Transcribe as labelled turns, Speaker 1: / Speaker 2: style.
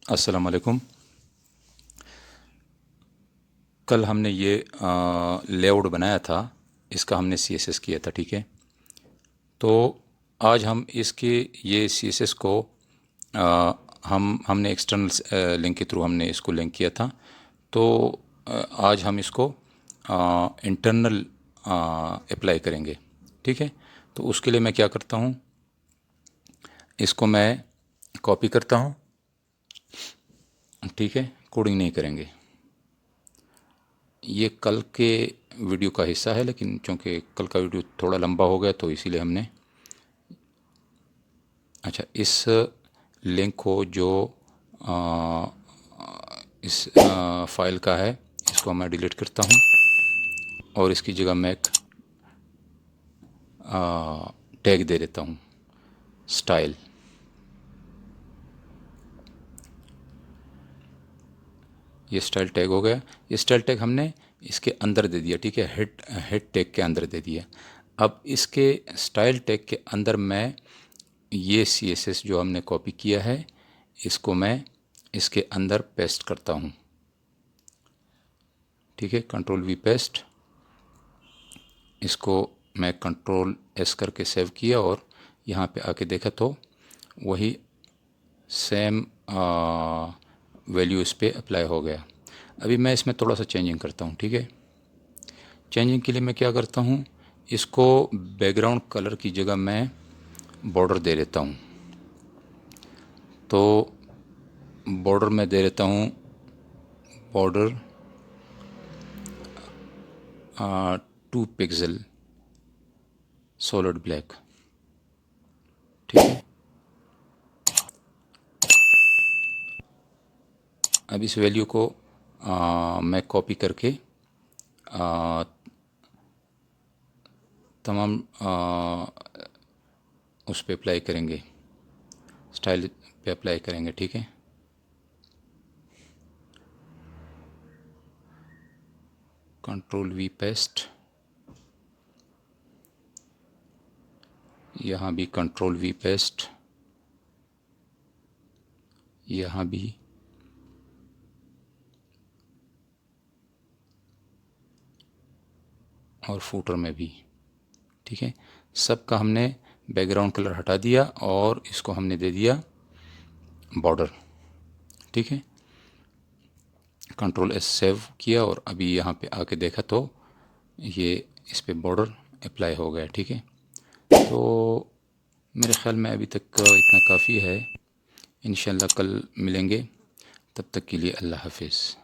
Speaker 1: अस्सलाम वालेकुम। कल हमने ये लेआउट बनाया था, इसका हमने सीएसएस किया था, ठीक है। तो आज हम इसके ये सीएसएस को हमने एक्सटर्नल लिंक के थ्रू हमने इसको लिंक किया था। तो आज हम इसको इंटरनल अप्लाई करेंगे, ठीक है। तो उसके लिए मैं क्या करता हूँ, इसको मैं कॉपी करता हूँ, ठीक है। कोडिंग नहीं करेंगे, ये कल के वीडियो का हिस्सा है, लेकिन चूँकि कल का वीडियो थोड़ा लंबा हो गया तो इसीलिए हमने अच्छा इस लिंक को जो आ, इस फाइल का है, इसको मैं डिलीट करता हूँ और इसकी जगह मैं एक टैग दे देता हूँ, स्टाइल। ये स्टाइल टैग हो गया। ये स्टाइल टैग हमने इसके अंदर दे दिया, ठीक है, हेड टैग के अंदर दे दिया। अब इसके स्टाइल टैग के अंदर मैं ये सीएसएस जो हमने कॉपी किया है, इसको मैं इसके अंदर पेस्ट करता हूँ, ठीक है। कंट्रोल वी पेस्ट, इसको मैं कंट्रोल एस करके सेव किया और यहाँ पे आके देखा तो वही सेम वैल्यू इस पर अप्लाई हो गया। अभी मैं इसमें थोड़ा सा चेंजिंग करता हूँ, ठीक है। चेंजिंग के लिए मैं क्या करता हूँ, इसको बैकग्राउंड कलर की जगह मैं बॉर्डर दे देता हूँ। तो बॉर्डर में दे देता हूँ, बॉर्डर 2 पिक्सल सॉलिड ब्लैक, ठीक है। अब इस वैल्यू को मैं कॉपी करके तमाम उस पर अप्लाई करेंगे, स्टाइल पे अप्लाई करेंगे, ठीक है। कंट्रोल वी पेस्ट, यहाँ भी कंट्रोल वी पेस्ट, यहाँ भी, और फूटर में भी, ठीक है। सबका हमने बैकग्राउंड कलर हटा दिया और इसको हमने दे दिया बॉर्डर, ठीक है। कंट्रोल एस सेव किया और अभी यहाँ पे आके देखा तो ये इस पे बॉर्डर अप्लाई हो गया, ठीक है। तो मेरे ख़्याल में अभी तक इतना काफ़ी है। इंशाल्लाह कल मिलेंगे, तब तक के लिए अल्लाह हाफिज़।